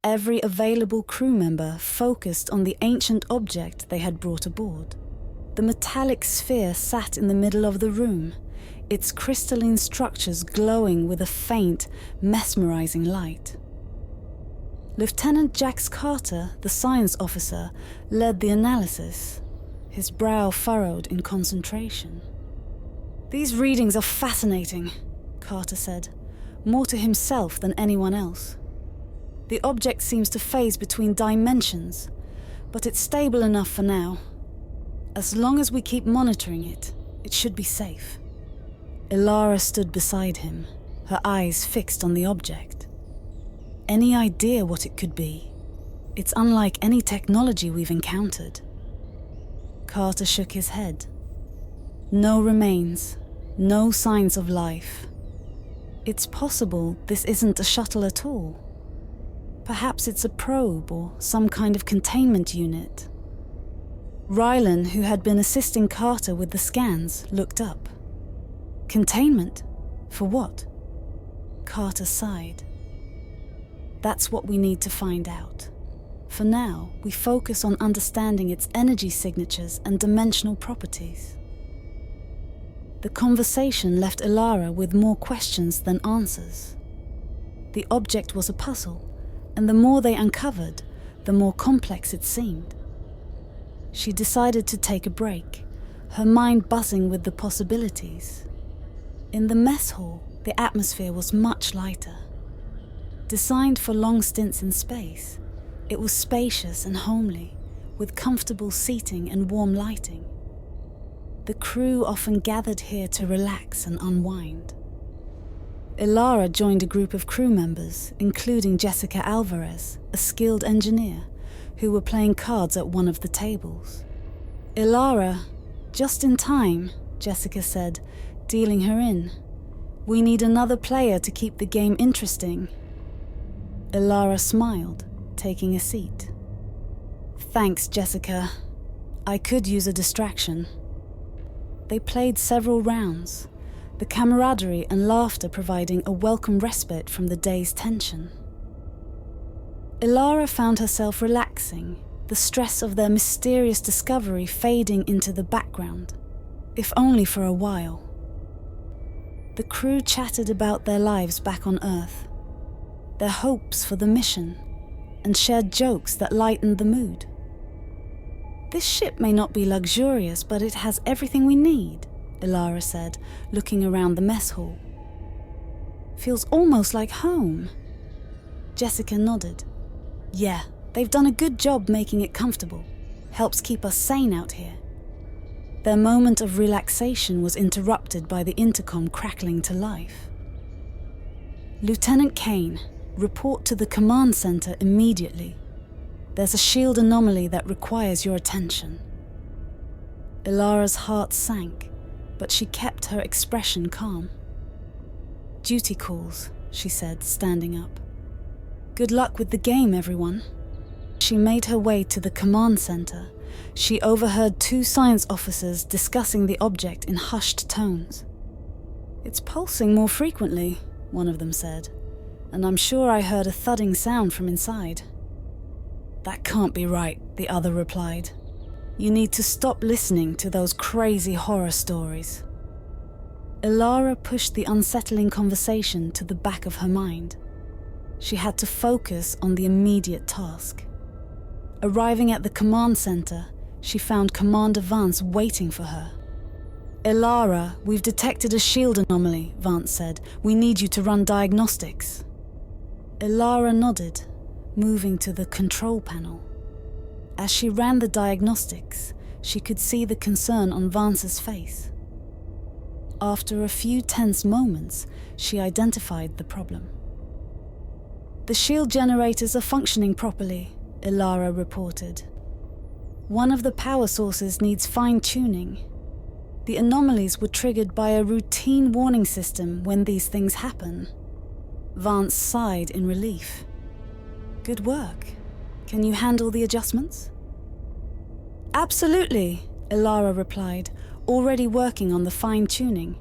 every available crew member focused on the ancient object they had brought aboard. The metallic sphere sat in the middle of the room, its crystalline structures glowing with a faint, mesmerizing light. Lieutenant Jax Carter, the science officer, led the analysis, his brow furrowed in concentration. "These readings are fascinating," Carter said, more to himself than anyone else. "The object seems to phase between dimensions, but it's stable enough for now. As long as we keep monitoring it, it should be safe." Ilara stood beside him, her eyes fixed on the object. Any idea what it could be? It's unlike any technology we've encountered. Carter shook his head. No remains, no signs of life. It's possible this isn't a shuttle at all. Perhaps it's a probe or some kind of containment unit. Rylan, who had been assisting Carter with the scans, looked up. Containment? For what? Carter sighed. That's what we need to find out. For now, we focus on understanding its energy signatures and dimensional properties. The conversation left Ilara with more questions than answers. The object was a puzzle, and the more they uncovered, the more complex it seemed. She decided to take a break, her mind buzzing with the possibilities. In the mess hall, the atmosphere was much lighter. Designed for long stints in space, it was spacious and homely, with comfortable seating and warm lighting. The crew often gathered here to relax and unwind. Ilara joined a group of crew members, including Jessica Alvarez, a skilled engineer, who were playing cards at one of the tables. "Ilara, just in time," Jessica said, dealing her in. "We need another player to keep the game interesting." Ilara smiled, taking a seat. "Thanks, Jessica. I could use a distraction." They played several rounds, the camaraderie and laughter providing a welcome respite from the day's tension. Ilara found herself relaxing, the stress of their mysterious discovery fading into the background, if only for a while. The crew chatted about their lives back on Earth, their hopes for the mission, and shared jokes that lightened the mood. "This ship may not be luxurious, but it has everything we need," Ilara said, looking around the mess hall. "Feels almost like home." Jessica nodded. "Yeah, they've done a good job making it comfortable. Helps keep us sane out here." Their moment of relaxation was interrupted by the intercom crackling to life. "Lieutenant Kane, report to the command center immediately. There's a shield anomaly that requires your attention." Ilara's heart sank, but she kept her expression calm. "Duty calls," she said, standing up. "Good luck with the game, everyone." She made her way to the command center. She overheard two science officers discussing the object in hushed tones. "It's pulsing more frequently," one of them said, "and I'm sure I heard a thudding sound from inside." "That can't be right," the other replied. "You need to stop listening to those crazy horror stories." Ilara pushed the unsettling conversation to the back of her mind. She had to focus on the immediate task. Arriving at the command center, she found Commander Vance waiting for her. "Ilara, we've detected a shield anomaly," Vance said. "We need you to run diagnostics." Ilara nodded, moving to the control panel. As she ran the diagnostics, she could see the concern on Vance's face. After a few tense moments, she identified the problem. "The shield generators are functioning properly," Ilara reported. "One of the power sources needs fine-tuning. The anomalies were triggered by a routine warning system when these things happen." Vance sighed in relief. "Good work. Can you handle the adjustments?" "Absolutely," Ilara replied, already working on the fine-tuning.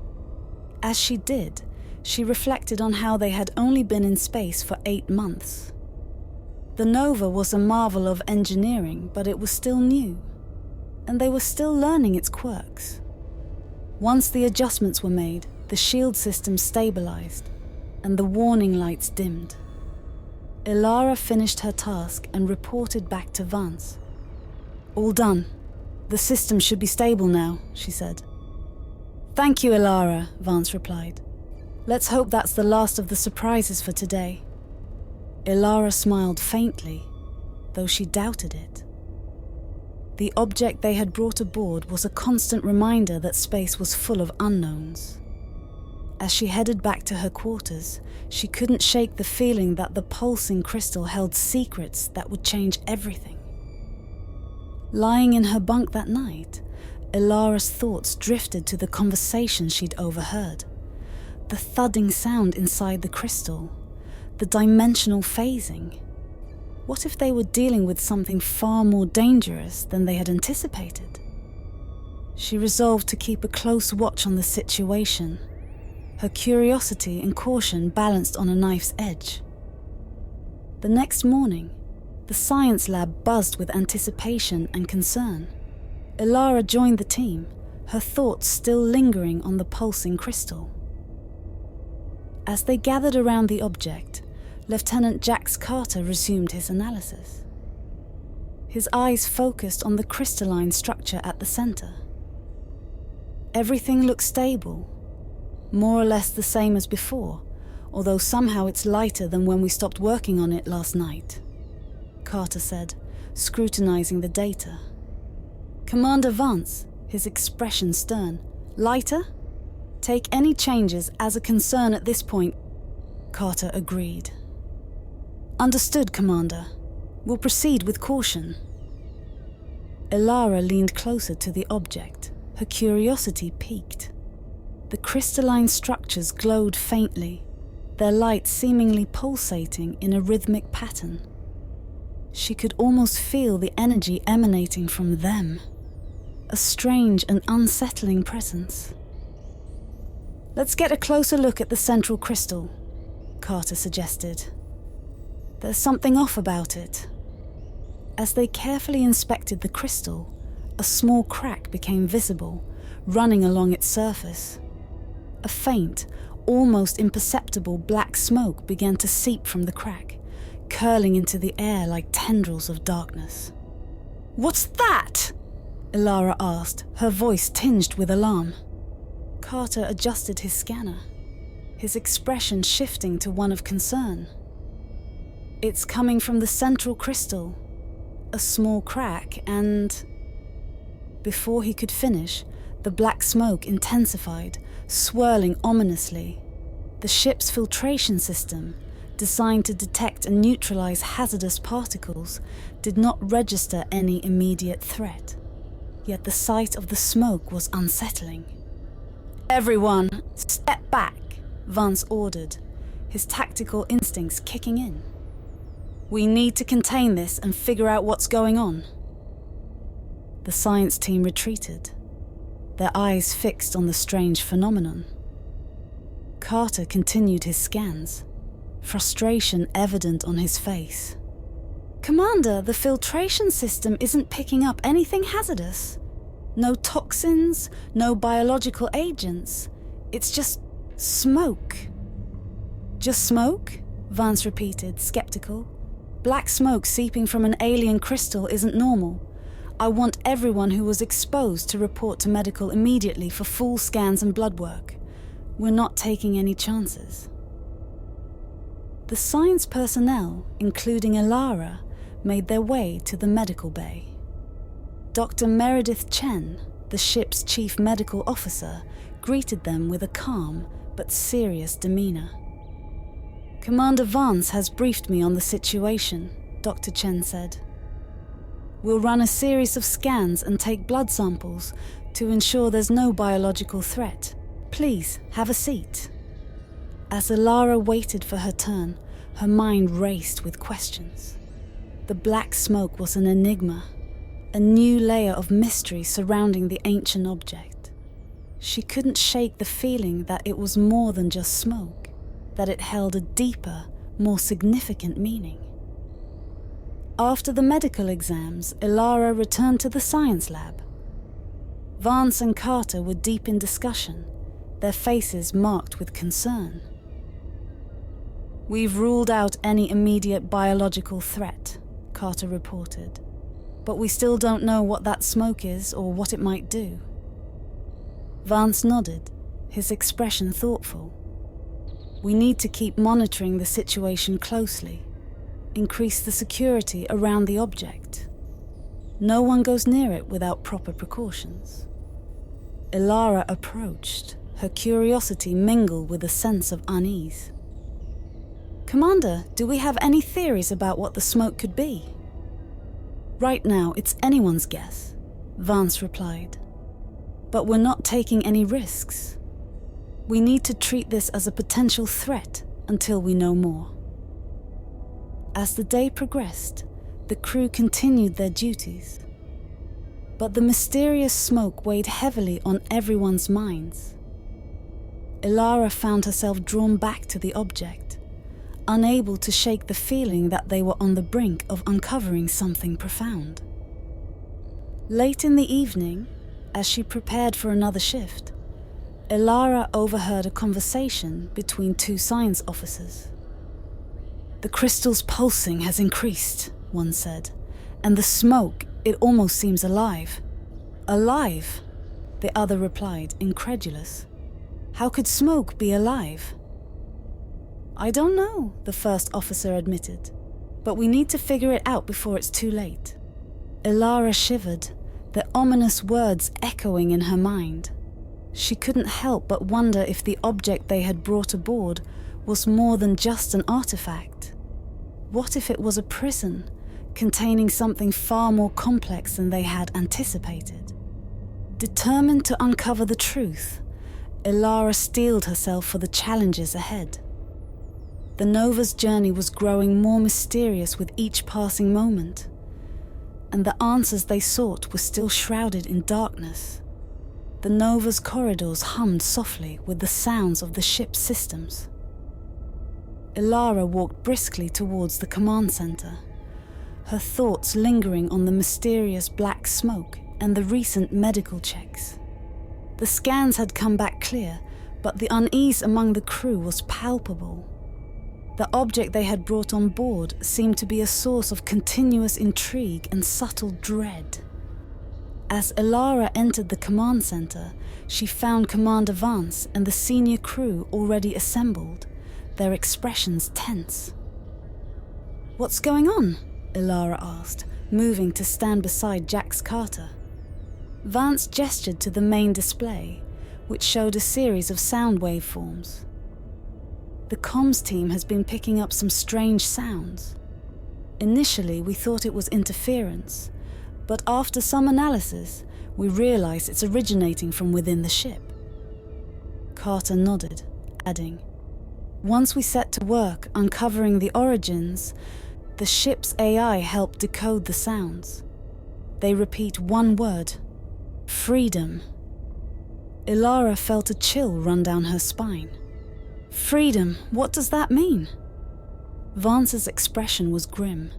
As she did, she reflected on how they had only been in space for 8 months. The nova was a marvel of engineering, but it was still new, and they were still learning its quirks. Once the adjustments were made, the shield system stabilized, and the warning lights dimmed. Ilara finished her task and reported back to Vance. "All done. The system should be stable now," she said. "Thank you, Ilara," Vance replied. "Let's hope that's the last of the surprises for today." Ilara smiled faintly, though she doubted it. The object they had brought aboard was a constant reminder that space was full of unknowns. As she headed back to her quarters, she couldn't shake the feeling that the pulsing crystal held secrets that would change everything. Lying in her bunk that night, Ilara's thoughts drifted to the conversation she'd overheard. The thudding sound inside the crystal, the dimensional phasing. What if they were dealing with something far more dangerous than they had anticipated? She resolved to keep a close watch on the situation, her curiosity and caution balanced on a knife's edge. The next morning, the science lab buzzed with anticipation and concern. Ilara joined the team, her thoughts still lingering on the pulsing crystal. As they gathered around the object, Lieutenant Jax Carter resumed his analysis. His eyes focused on the crystalline structure at the center. Everything looked stable, more or less the same as before, although somehow it's lighter than when we stopped working on it last night, Carter said, scrutinizing the data. "Commander Vance," his expression stern. "Lighter? Take any changes as a concern at this point." Carter agreed. "Understood, Commander. We'll proceed with caution." Ilara leaned closer to the object, her curiosity piqued. The crystalline structures glowed faintly, their light seemingly pulsating in a rhythmic pattern. She could almost feel the energy emanating from them, a strange and unsettling presence. "Let's get a closer look at the central crystal," Carter suggested. "There's something off about it." As they carefully inspected the crystal, a small crack became visible, running along its surface. A faint, almost imperceptible black smoke began to seep from the crack, curling into the air like tendrils of darkness. "What's that?" Ilara asked, her voice tinged with alarm. Carter adjusted his scanner, his expression shifting to one of concern. "It's coming from the central crystal. A small crack and..." Before he could finish, the black smoke intensified, swirling ominously. The ship's filtration system, designed to detect and neutralize hazardous particles, did not register any immediate threat. Yet the sight of the smoke was unsettling. "Everyone, step back," Vance ordered, his tactical instincts kicking in. "We need to contain this and figure out what's going on." The science team retreated, their eyes fixed on the strange phenomenon. Carter continued his scans, frustration evident on his face. "Commander, the filtration system isn't picking up anything hazardous. No toxins, no biological agents. It's just smoke." "Just smoke?" Vance repeated, skeptical. "Black smoke seeping from an alien crystal isn't normal. I want everyone who was exposed to report to medical immediately for full scans and blood work. We're not taking any chances." The science personnel, including Ilara, made their way to the medical bay. Dr. Meredith Chen, the ship's chief medical officer, greeted them with a calm but serious demeanor. "Commander Vance has briefed me on the situation," Dr. Chen said. "We'll run a series of scans and take blood samples to ensure there's no biological threat. Please, have a seat." As Ilara waited for her turn, her mind raced with questions. The black smoke was an enigma, a new layer of mystery surrounding the ancient object. She couldn't shake the feeling that it was more than just smoke, that it held a deeper, more significant meaning. After the medical exams, Ilara returned to the science lab. Vance and Carter were deep in discussion, their faces marked with concern. "We've ruled out any immediate biological threat," Carter reported, "but we still don't know what that smoke is or what it might do." Vance nodded, his expression thoughtful. "We need to keep monitoring the situation closely, increase the security around the object. No one goes near it without proper precautions." Ilara approached, her curiosity mingled with a sense of unease. "Commander, do we have any theories about what the smoke could be?" "Right now, it's anyone's guess," Vance replied. "But we're not taking any risks. We need to treat this as a potential threat until we know more." As the day progressed, the crew continued their duties. But the mysterious smoke weighed heavily on everyone's minds. Ilara found herself drawn back to the object, unable to shake the feeling that they were on the brink of uncovering something profound. Late in the evening, as she prepared for another shift, Ilara overheard a conversation between two science officers. "The crystal's pulsing has increased," one said, "and the smoke, it almost seems alive." "Alive?" the other replied, incredulous. "How could smoke be alive?" "I don't know," the first officer admitted, "but we need to figure it out before it's too late." Ilara shivered, the ominous words echoing in her mind. She couldn't help but wonder if the object they had brought aboard was more than just an artifact. What if it was a prison, containing something far more complex than they had anticipated? Determined to uncover the truth, Ilara steeled herself for the challenges ahead. The Nova's journey was growing more mysterious with each passing moment, and the answers they sought were still shrouded in darkness. The Nova's corridors hummed softly with the sounds of the ship's systems. Ilara walked briskly towards the command center, her thoughts lingering on the mysterious black smoke and the recent medical checks. The scans had come back clear, but the unease among the crew was palpable. The object they had brought on board seemed to be a source of continuous intrigue and subtle dread. As Ilara entered the command center, she found Commander Vance and the senior crew already assembled, their expressions tense. "What's going on?" Ilara asked, moving to stand beside Jax Carter. Vance gestured to the main display, which showed a series of sound waveforms. "The comms team has been picking up some strange sounds. Initially, we thought it was interference, but after some analysis, we realized it's originating from within the ship." Carter nodded, adding, "Once we set to work uncovering the origins, the ship's AI helped decode the sounds. They repeat one word: freedom." Ilara felt a chill run down her spine. "Freedom, what does that mean?" Vance's expression was grim.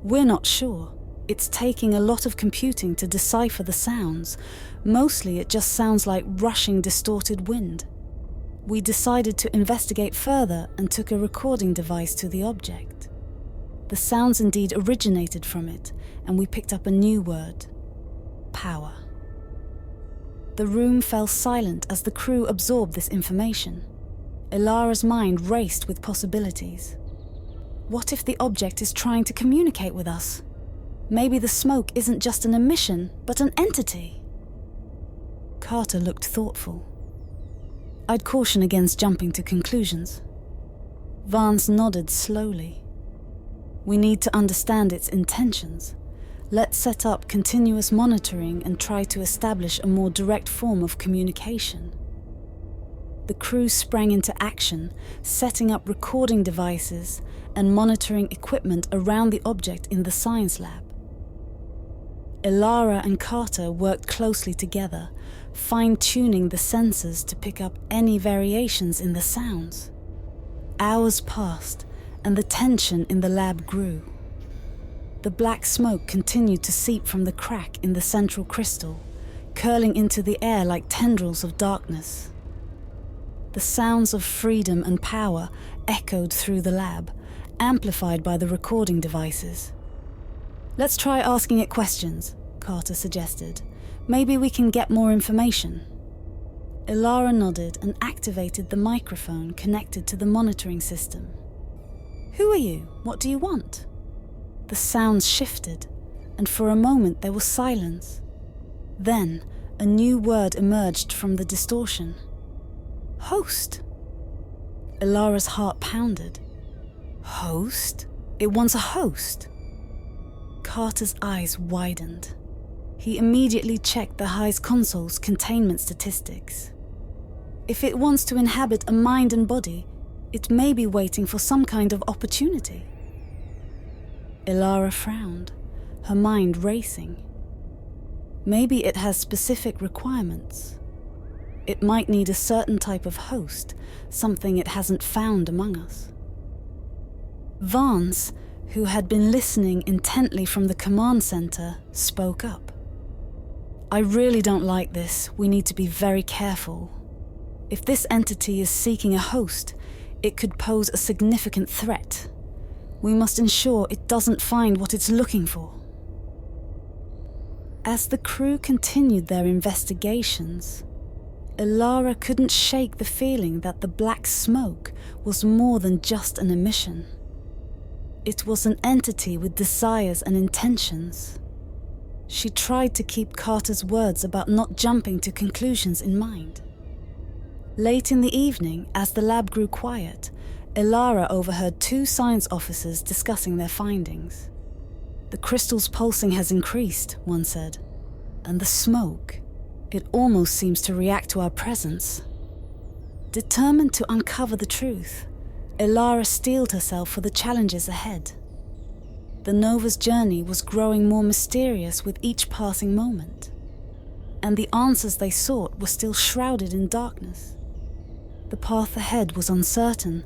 "We're not sure. It's taking a lot of computing to decipher the sounds. Mostly it just sounds like rushing, distorted wind. We decided to investigate further and took a recording device to the object. The sounds indeed originated from it, and we picked up a new word: power." The room fell silent as the crew absorbed this information. Ilara's mind raced with possibilities. What if the object is trying to communicate with us? Maybe the smoke isn't just an emission, but an entity. Carter looked thoughtful. "I'd caution against jumping to conclusions." Vance nodded slowly. "We need to understand its intentions. Let's set up continuous monitoring and try to establish a more direct form of communication." The crew sprang into action, setting up recording devices and monitoring equipment around the object in the science lab. Ilara and Carter worked closely together, fine-tuning the sensors to pick up any variations in the sounds. Hours passed, and the tension in the lab grew. The black smoke continued to seep from the crack in the central crystal, curling into the air like tendrils of darkness. The sounds of freedom and power echoed through the lab, amplified by the recording devices. "Let's try asking it questions," Carter suggested. "Maybe we can get more information." Ilara nodded and activated the microphone connected to the monitoring system. "Who are you? What do you want?" The sounds shifted, and for a moment there was silence. Then, a new word emerged from the distortion. "Host." Ilara's heart pounded. "Host? It wants a host?" Carter's eyes widened. He immediately checked the High's console's containment statistics. If it wants to inhabit a mind and body, it may be waiting for some kind of opportunity. Ilara frowned, her mind racing. Maybe it has specific requirements. It might need a certain type of host, something it hasn't found among us. Vance, who had been listening intently from the command center, spoke up. "I really don't like this. We need to be very careful. If this entity is seeking a host, it could pose a significant threat. We must ensure it doesn't find what it's looking for." As the crew continued their investigations, Ilara couldn't shake the feeling that the black smoke was more than just an emission. It was an entity with desires and intentions. She tried to keep Carter's words about not jumping to conclusions in mind. Late in the evening, as the lab grew quiet, Ilara overheard two science officers discussing their findings. "The crystal's pulsing has increased," one said, "and the smoke, it almost seems to react to our presence." Determined to uncover the truth, Ilara steeled herself for the challenges ahead. The Nova's journey was growing more mysterious with each passing moment, and the answers they sought were still shrouded in darkness. The path ahead was uncertain,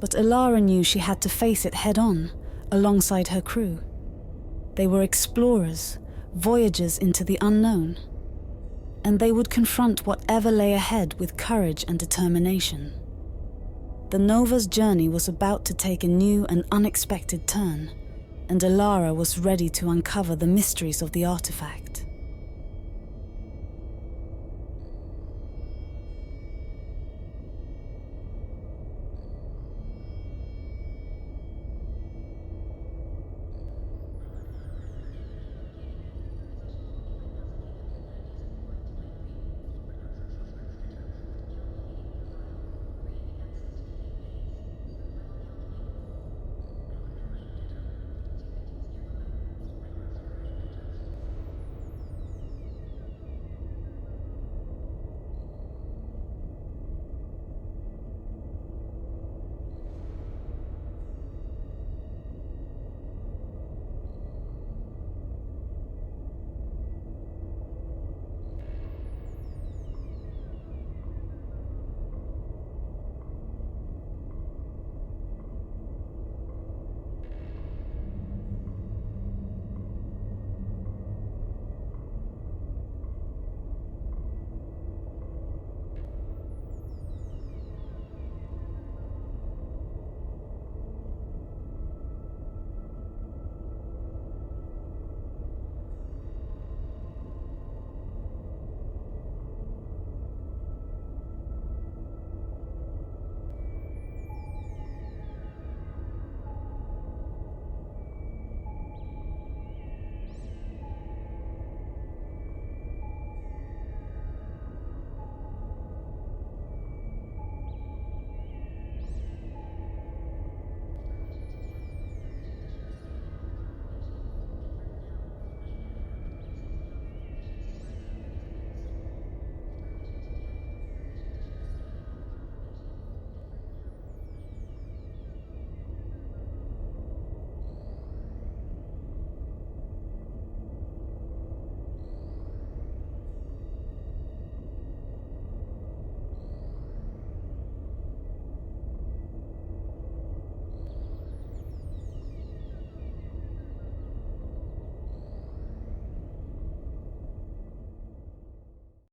but Ilara knew she had to face it head-on, alongside her crew. They were explorers, voyagers into the unknown, and they would confront whatever lay ahead with courage and determination. The Nova's journey was about to take a new and unexpected turn, and Ilara was ready to uncover the mysteries of the artifact.